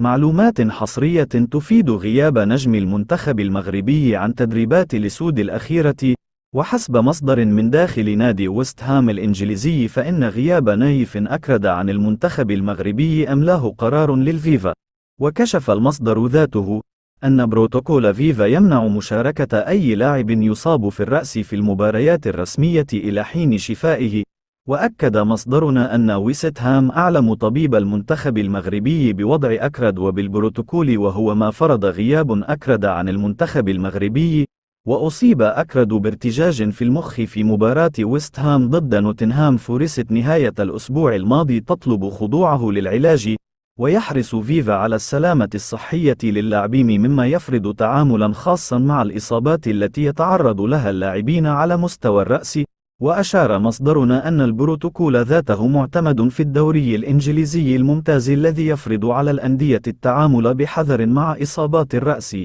معلومات حصرية تفيد غياب نجم المنتخب المغربي عن تدريبات الأسود الأخيرة. وحسب مصدر من داخل نادي ويست هام الإنجليزي فإن غياب نايف أكرد عن المنتخب المغربي أملاه قرار للفيفا. وكشف المصدر ذاته أن بروتوكول فيفا يمنع مشاركة أي لاعب يصاب في الرأس في المباريات الرسمية إلى حين شفائه. وأكد مصدرنا أن ويست هام أعلم طبيب المنتخب المغربي بوضع أكرد وبالبروتوكول، وهو ما فرض غياب أكرد عن المنتخب المغربي. وأصيب أكرد بارتجاج في المخ في مباراة ويست هام ضد نوتنهام فورست نهاية الأسبوع الماضي، تطلب خضوعه للعلاج. ويحرص فيفا على السلامة الصحية للاعبين، مما يفرض تعاملا خاصا مع الإصابات التي يتعرض لها اللاعبين على مستوى الرأس. وأشار مصدرنا أن البروتوكول ذاته معتمد في الدوري الإنجليزي الممتاز الذي يفرض على الأندية التعامل بحذر مع إصابات الرأس.